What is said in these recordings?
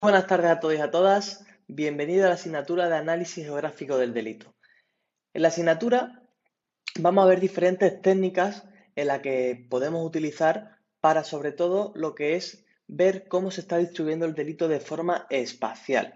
Buenas tardes a todos y a todas. Bienvenido a la asignatura de Análisis Geográfico del Delito. En la asignatura vamos a ver diferentes técnicas en las que podemos utilizar para, sobre todo, lo que es ver cómo se está distribuyendo el delito de forma espacial.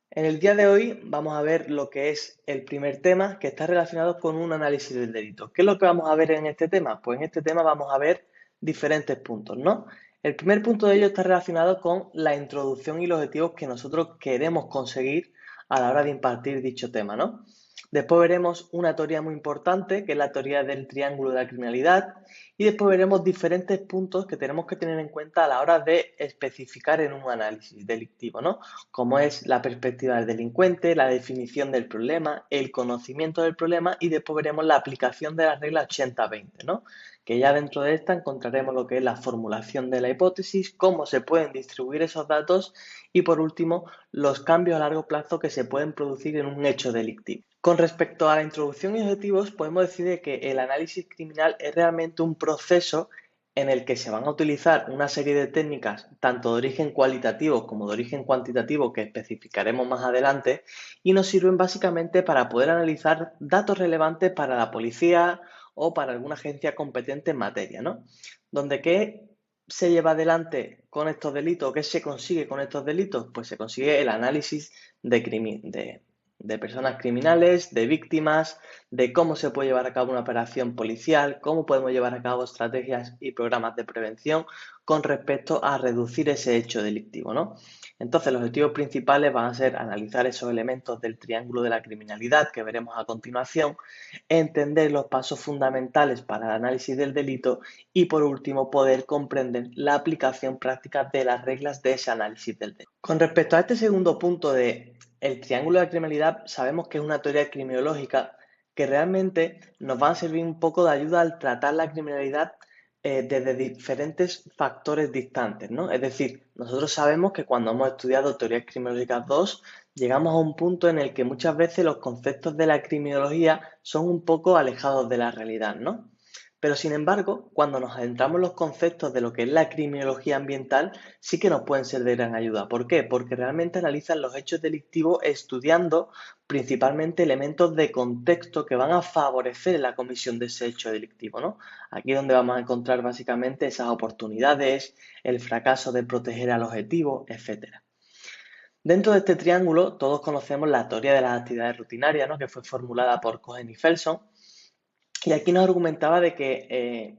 En el día de hoy vamos a ver lo que es el primer tema, que está relacionado con un análisis del delito. ¿Qué es lo que vamos a ver en este tema? Pues en este tema vamos a ver diferentes puntos, ¿no? El primer punto de ello está relacionado con la introducción y los objetivos que nosotros queremos conseguir a la hora de impartir dicho tema, ¿no? Después veremos una teoría muy importante, que es la teoría del triángulo de la criminalidad, y después veremos diferentes puntos que tenemos que tener en cuenta a la hora de especificar en un análisis delictivo, ¿no? Como es la perspectiva del delincuente, la definición del problema, el conocimiento del problema y después veremos la aplicación de la regla 80-20, ¿no? Que ya dentro de esta encontraremos lo que es la formulación de la hipótesis, cómo se pueden distribuir esos datos y por último los cambios a largo plazo que se pueden producir en un hecho delictivo. Con respecto a la introducción y objetivos, podemos decir que el análisis criminal es realmente un proceso en el que se van a utilizar una serie de técnicas, tanto de origen cualitativo como de origen cuantitativo, que especificaremos más adelante, y nos sirven básicamente para poder analizar datos relevantes para la policía o para alguna agencia competente en materia, ¿no? Donde qué se lleva adelante con estos delitos, qué se consigue con estos delitos, pues se consigue el análisis de personas criminales, de víctimas, de cómo se puede llevar a cabo una operación policial, cómo podemos llevar a cabo estrategias y programas de prevención con respecto a reducir ese hecho delictivo, ¿no? Entonces, los objetivos principales van a ser analizar esos elementos del triángulo de la criminalidad que veremos a continuación, entender los pasos fundamentales para el análisis del delito y, por último, poder comprender la aplicación práctica de las reglas de ese análisis del delito. Con respecto a este segundo punto de el triángulo de la criminalidad, sabemos que es una teoría criminológica que realmente nos va a servir un poco de ayuda al tratar la criminalidad desde diferentes factores distantes, ¿no? Es decir, nosotros sabemos que cuando hemos estudiado teorías criminológicas 2, llegamos a un punto en el que muchas veces los conceptos de la criminología son un poco alejados de la realidad, ¿no? Pero sin embargo, cuando nos adentramos en los conceptos de lo que es la criminología ambiental, sí que nos pueden ser de gran ayuda. ¿Por qué? Porque realmente analizan los hechos delictivos estudiando principalmente elementos de contexto que van a favorecer la comisión de ese hecho delictivo, ¿no? Aquí es donde vamos a encontrar básicamente esas oportunidades, el fracaso de proteger al objetivo, etcétera. Dentro de este triángulo, todos conocemos la teoría de las actividades rutinarias, ¿no? Que fue formulada por Cohen y Felson, y aquí nos argumentaba de que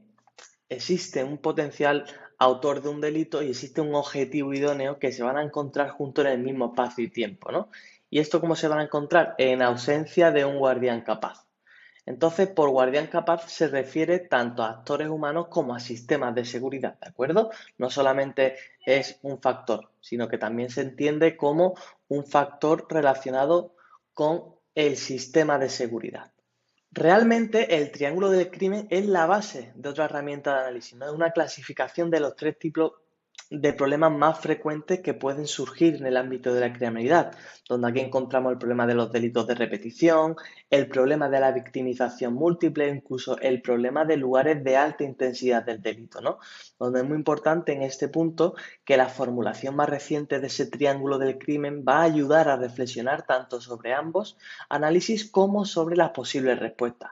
existe un potencial autor de un delito y existe un objetivo idóneo que se van a encontrar juntos en el mismo espacio y tiempo, ¿no? ¿Y esto cómo se van a encontrar? En ausencia de un guardián capaz. Entonces, por guardián capaz se refiere tanto a actores humanos como a sistemas de seguridad, ¿de acuerdo? No solamente es un factor, sino que también se entiende como un factor relacionado con el sistema de seguridad. Realmente el triángulo del crimen es la base de otra herramienta de análisis, ¿no? Es una clasificación de los tres tipos de problemas más frecuentes que pueden surgir en el ámbito de la criminalidad, donde aquí encontramos el problema de los delitos de repetición, el problema de la victimización múltiple, incluso el problema de lugares de alta intensidad del delito, ¿no? Donde es muy importante en este punto que la formulación más reciente de ese triángulo del crimen va a ayudar a reflexionar tanto sobre ambos análisis como sobre las posibles respuestas.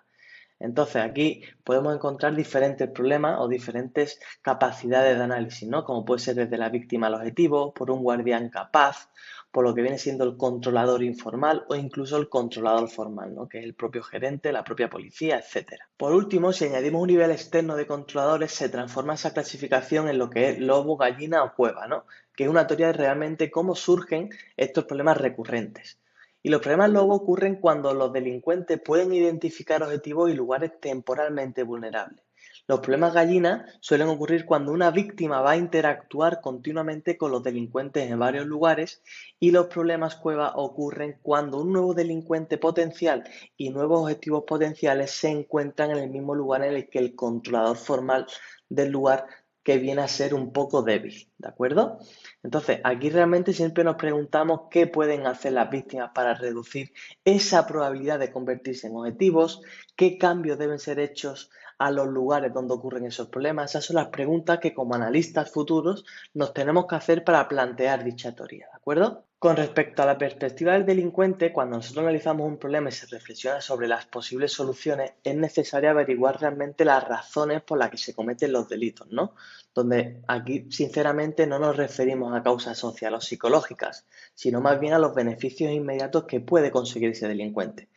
Entonces, aquí podemos encontrar diferentes problemas o diferentes capacidades de análisis, ¿no? Como puede ser desde la víctima al objetivo, por un guardián capaz, por lo que viene siendo el controlador informal o incluso el controlador formal, ¿no? Que es el propio gerente, la propia policía, etcétera. Por último, si añadimos un nivel externo de controladores, se transforma esa clasificación en lo que es lobo, gallina o cueva, ¿no? Que es una teoría de realmente cómo surgen estos problemas recurrentes. Y los problemas luego ocurren cuando los delincuentes pueden identificar objetivos y lugares temporalmente vulnerables. Los problemas gallina suelen ocurrir cuando una víctima va a interactuar continuamente con los delincuentes en varios lugares y los problemas cueva ocurren cuando un nuevo delincuente potencial y nuevos objetivos potenciales se encuentran en el mismo lugar en el que el controlador formal del lugar que viene a ser un poco débil, ¿de acuerdo? Entonces, aquí realmente siempre nos preguntamos qué pueden hacer las víctimas para reducir esa probabilidad de convertirse en objetivos, qué cambios deben ser hechos a los lugares donde ocurren esos problemas? Esas son las preguntas que como analistas futuros nos tenemos que hacer para plantear dicha teoría, ¿de acuerdo? Con respecto a la perspectiva del delincuente, cuando nosotros analizamos un problema y se reflexiona sobre las posibles soluciones, es necesario averiguar realmente las razones por las que se cometen los delitos, ¿no? Donde aquí, sinceramente, no nos referimos a causas sociales o psicológicas, sino más bien a los beneficios inmediatos que puede conseguir ese delincuente.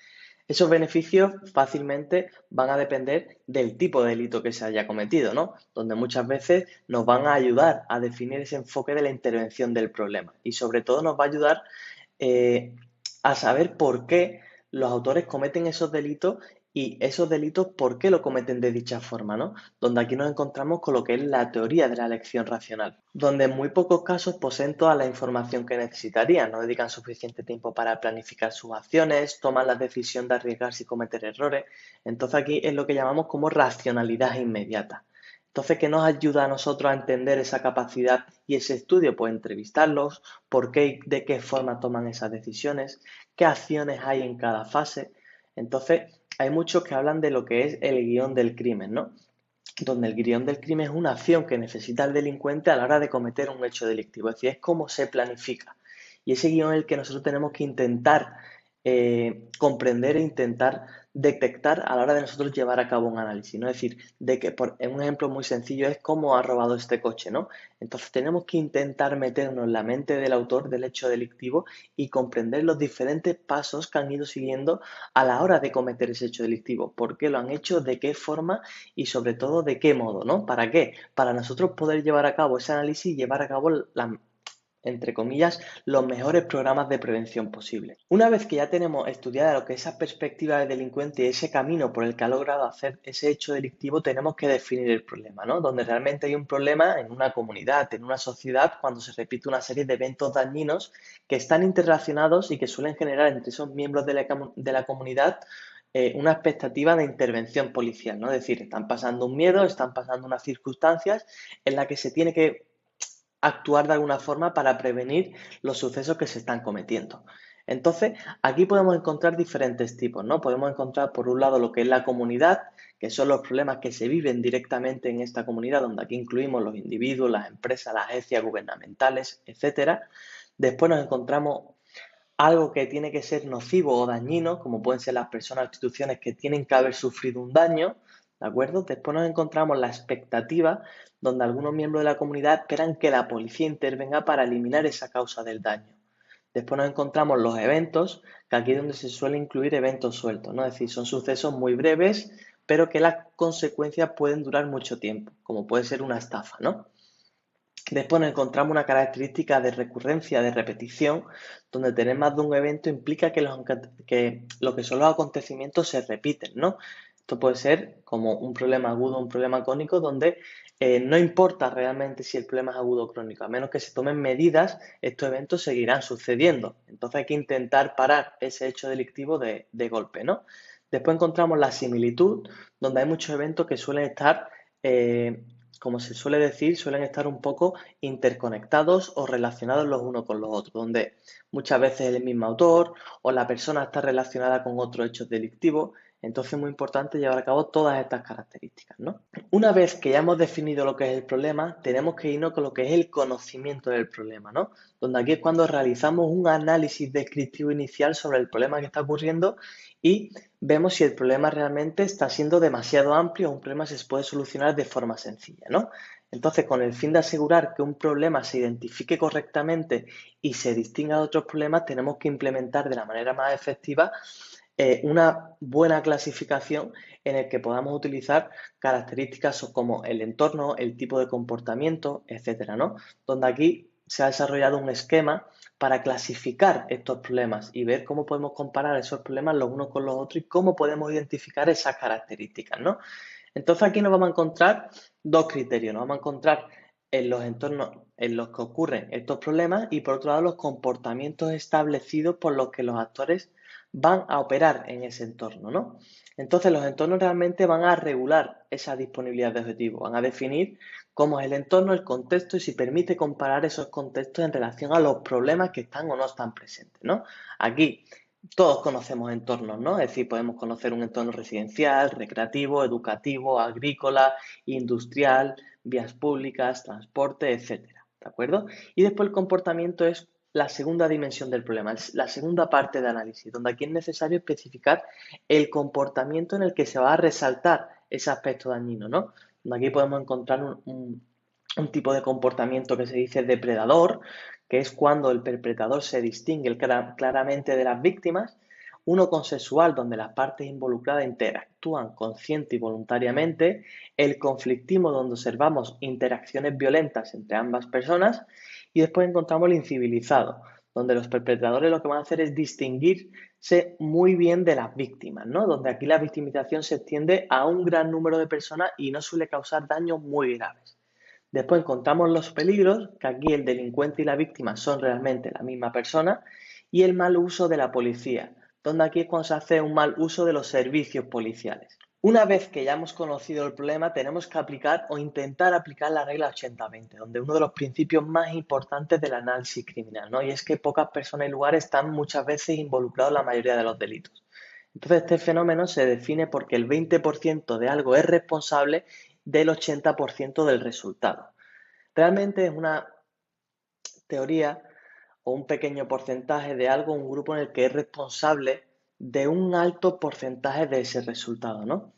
Esos beneficios fácilmente van a depender del tipo de delito que se haya cometido, ¿no? Donde muchas veces nos van a ayudar a definir ese enfoque de la intervención del problema y sobre todo nos va a ayudar eh, a saber por qué los autores cometen esos delitos y esos delitos por qué lo cometen de dicha forma, ¿no? Donde aquí nos encontramos con lo que es la teoría de la elección racional, donde en muy pocos casos poseen toda la información que necesitarían, no dedican suficiente tiempo para planificar sus acciones, toman la decisión de arriesgarse y cometer errores. Entonces aquí es lo que llamamos como racionalidad inmediata. Entonces, ¿qué nos ayuda a nosotros a entender esa capacidad y ese estudio? Pues entrevistarlos, por qué y de qué forma toman esas decisiones, qué acciones hay en cada fase. Entonces, hay muchos que hablan de lo que es el guión del crimen, ¿no? Donde el guión del crimen es una acción que necesita el delincuente a la hora de cometer un hecho delictivo, es decir, es cómo se planifica. Y ese guión es el que nosotros tenemos que intentar comprender e intentar detectar a la hora de nosotros llevar a cabo un análisis, ¿no? Es decir, de que en un ejemplo muy sencillo es cómo ha robado este coche, ¿no? Entonces tenemos que intentar meternos en la mente del autor del hecho delictivo y comprender los diferentes pasos que han ido siguiendo a la hora de cometer ese hecho delictivo, por qué lo han hecho, de qué forma y sobre todo de qué modo, ¿no? ¿Para qué? Para nosotros poder llevar a cabo ese análisis y llevar a cabo entre comillas, los mejores programas de prevención posibles. Una vez que ya tenemos estudiada lo que es esa perspectiva del delincuente y ese camino por el que ha logrado hacer ese hecho delictivo, tenemos que definir el problema, ¿no? Donde realmente hay un problema en una comunidad, en una sociedad, cuando se repite una serie de eventos dañinos que están interrelacionados y que suelen generar entre esos miembros de la comunidad una expectativa de intervención policial, ¿no? Es decir, están pasando un miedo, están pasando unas circunstancias en las que se tiene que actuar de alguna forma para prevenir los sucesos que se están cometiendo. Entonces, aquí podemos encontrar diferentes tipos, ¿no? Podemos encontrar, por un lado, lo que es la comunidad, que son los problemas que se viven directamente en esta comunidad, donde aquí incluimos los individuos, las empresas, las agencias gubernamentales, etcétera. Después nos encontramos algo que tiene que ser nocivo o dañino, como pueden ser las personas o instituciones que tienen que haber sufrido un daño, ¿de acuerdo? Después nos encontramos la expectativa, donde algunos miembros de la comunidad esperan que la policía intervenga para eliminar esa causa del daño. Después nos encontramos los eventos, que aquí es donde se suele incluir eventos sueltos, ¿no? Es decir, son sucesos muy breves, pero que las consecuencias pueden durar mucho tiempo, como puede ser una estafa, ¿no? Después nos encontramos una característica de recurrencia, de repetición, donde tener más de un evento implica que lo que son los acontecimientos se repiten, ¿no? Esto puede ser como un problema agudo o un problema crónico, donde no importa realmente si el problema es agudo o crónico, a menos que se tomen medidas, estos eventos seguirán sucediendo. Entonces hay que intentar parar ese hecho delictivo de golpe, ¿no? Después encontramos la similitud, donde hay muchos eventos que suelen estar eh, como se suele decir, suelen estar un poco interconectados o relacionados los unos con los otros, donde muchas veces el mismo autor o la persona está relacionada con otros hechos delictivos. Entonces es muy importante llevar a cabo todas estas características, ¿no? Una vez que ya hemos definido lo que es el problema, tenemos que irnos con lo que es el conocimiento del problema, ¿no? Donde aquí es cuando realizamos un análisis descriptivo inicial sobre el problema que está ocurriendo y vemos si el problema realmente está siendo demasiado amplio o un problema se puede solucionar de forma sencilla, ¿no? Entonces, con el fin de asegurar que un problema se identifique correctamente y se distinga de otros problemas, tenemos que implementar de la manera más efectiva una buena clasificación en el que podamos utilizar características como el entorno, el tipo de comportamiento, etcétera, ¿no? Donde aquí se ha desarrollado un esquema para clasificar estos problemas y ver cómo podemos comparar esos problemas los unos con los otros y cómo podemos identificar esas características, ¿no? Entonces aquí nos vamos a encontrar dos criterios, nos vamos a encontrar en los entornos en los que ocurren estos problemas y por otro lado los comportamientos establecidos por los que los actores van a operar en ese entorno, ¿no? Entonces los entornos realmente van a regular esa disponibilidad de objetivos, van a definir cómo es el entorno, el contexto y si permite comparar esos contextos en relación a los problemas que están o no están presentes, ¿no? Aquí Todos conocemos entornos, ¿no? Es decir, podemos conocer un entorno residencial, recreativo, educativo, agrícola, industrial, vías públicas, transporte, etcétera, ¿de acuerdo? Y después el comportamiento es la segunda dimensión del problema, es la segunda parte de análisis, donde aquí es necesario especificar el comportamiento en el que se va a resaltar ese aspecto dañino, ¿no? Donde aquí podemos encontrar un tipo de comportamiento que se dice depredador, que es cuando el perpetrador se distingue claramente de las víctimas, uno consensual, donde las partes involucradas interactúan consciente y voluntariamente, el conflictismo, donde observamos interacciones violentas entre ambas personas, y después encontramos el incivilizado, donde los perpetradores lo que van a hacer es distinguirse muy bien de las víctimas, ¿no? Donde aquí la victimización se extiende a un gran número de personas y no suele causar daños muy graves. Después encontramos los peligros, que aquí el delincuente y la víctima son realmente la misma persona, y el mal uso de la policía, donde aquí es cuando se hace un mal uso de los servicios policiales. Una vez que ya hemos conocido el problema, tenemos que aplicar o intentar aplicar la regla 80-20, donde uno de los principios más importantes del análisis criminal, ¿no? Y es que pocas personas y lugares están muchas veces involucrados en la mayoría de los delitos. Entonces, este fenómeno se define porque el 20% de algo es responsable del 80% del resultado. Realmente es una teoría o un pequeño porcentaje de algo, un grupo en el que es responsable de un alto porcentaje de ese resultado, ¿no?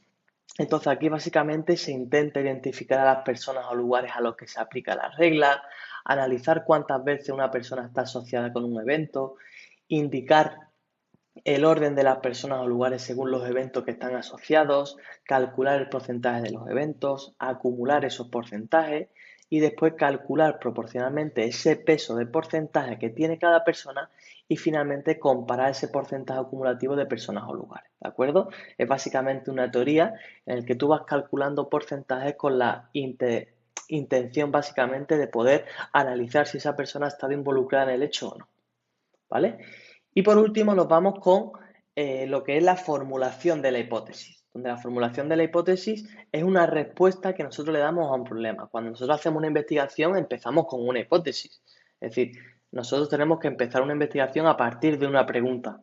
Entonces aquí básicamente se intenta identificar a las personas o lugares a los que se aplica la regla, analizar cuántas veces una persona está asociada con un evento, indicar el orden de las personas o lugares según los eventos que están asociados, calcular el porcentaje de los eventos, acumular esos porcentajes y después calcular proporcionalmente ese peso de porcentaje que tiene cada persona y finalmente comparar ese porcentaje acumulativo de personas o lugares, ¿de acuerdo? Es básicamente una teoría en la que tú vas calculando porcentajes con la intención básicamente de poder analizar si esa persona ha estado involucrada en el hecho o no, ¿vale? Y por último nos vamos con lo que es la formulación de la hipótesis, donde la formulación de la hipótesis es una respuesta que nosotros le damos a un problema. Cuando nosotros hacemos una investigación empezamos con una hipótesis, es decir, nosotros tenemos que empezar una investigación a partir de una pregunta.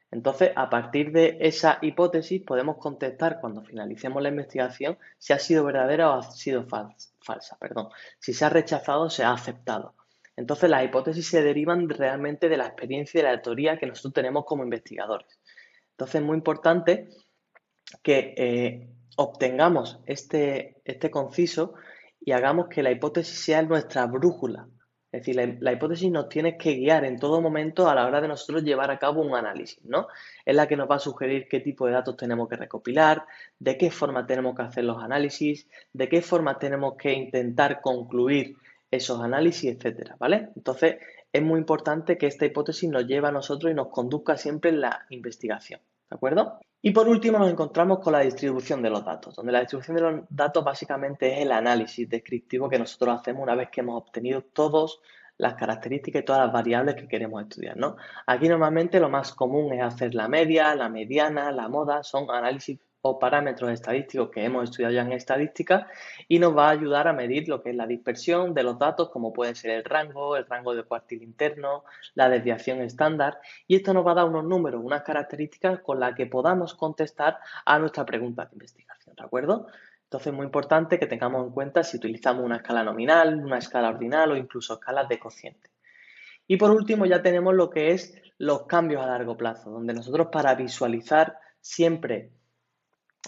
Entonces, a partir de esa hipótesis podemos contestar cuando finalicemos la investigación si ha sido verdadera o ha sido falsa, perdón. Si se ha rechazado o se ha aceptado. Entonces, las hipótesis se derivan realmente de la experiencia y de la teoría que nosotros tenemos como investigadores. Entonces, es muy importante que obtengamos este conciso y hagamos que la hipótesis sea nuestra brújula. Es decir, la hipótesis nos tiene que guiar en todo momento a la hora de nosotros llevar a cabo un análisis, ¿no? Es la que nos va a sugerir qué tipo de datos tenemos que recopilar, de qué forma tenemos que hacer los análisis, de qué forma tenemos que intentar concluir esos análisis, etcétera, ¿vale? Entonces, es muy importante que esta hipótesis nos lleve a nosotros y nos conduzca siempre en la investigación, ¿de acuerdo? Y por último nos encontramos con la distribución de los datos, donde la distribución de los datos básicamente es el análisis descriptivo que nosotros hacemos una vez que hemos obtenido todas las características y todas las variables que queremos estudiar, ¿no? Aquí normalmente lo más común es hacer la media, la mediana, la moda, son análisis o parámetros estadísticos que hemos estudiado ya en estadística y nos va a ayudar a medir lo que es la dispersión de los datos, como puede ser el rango de cuartil interno, la desviación estándar, y esto nos va a dar unos números, unas características con las que podamos contestar a nuestra pregunta de investigación, ¿de acuerdo? Entonces es muy importante que tengamos en cuenta si utilizamos una escala nominal, una escala ordinal o incluso escalas de cociente. Y por último ya tenemos lo que es los cambios a largo plazo, donde nosotros para visualizar siempre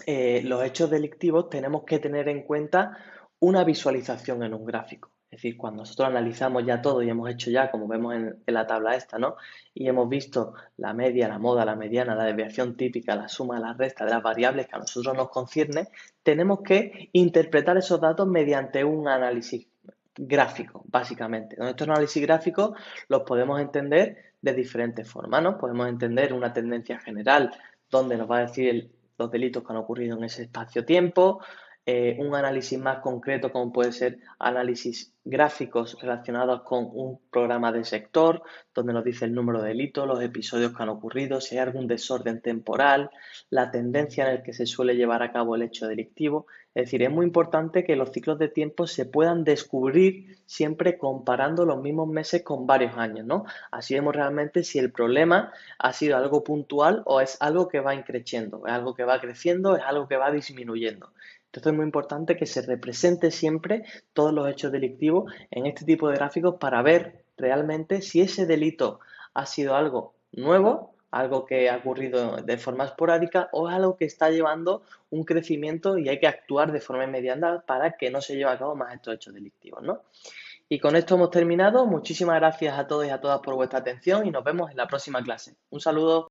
los hechos delictivos tenemos que tener en cuenta una visualización en un gráfico. Es decir, cuando nosotros analizamos ya todo y hemos hecho ya, como vemos en la tabla esta, ¿no? Y hemos visto la media, la moda, la mediana, la desviación típica, la suma, la resta de las variables que a nosotros nos concierne, tenemos que interpretar esos datos mediante un análisis gráfico, básicamente. Estos análisis gráficos los podemos entender de diferentes formas, ¿no? Podemos entender una tendencia general donde nos va a decir los delitos que han ocurrido en ese espacio-tiempo, un análisis más concreto como puede ser análisis gráficos relacionados con un programa de sector, donde nos dice el número de delitos, los episodios que han ocurrido, si hay algún desorden temporal, la tendencia en la que se suele llevar a cabo el hecho delictivo. Es decir, es muy importante que los ciclos de tiempo se puedan descubrir siempre comparando los mismos meses con varios años, ¿no? Así vemos realmente si el problema ha sido algo puntual o es algo que va increciendo, es algo que va creciendo, es algo que va disminuyendo. Entonces es muy importante que se represente siempre todos los hechos delictivos en este tipo de gráficos para ver realmente si ese delito ha sido algo nuevo, algo que ha ocurrido de forma esporádica o es algo que está llevando un crecimiento y hay que actuar de forma inmediata para que no se lleve a cabo más estos hechos delictivos, ¿no? Y con esto hemos terminado. Muchísimas gracias a todos y a todas por vuestra atención y nos vemos en la próxima clase. Un saludo.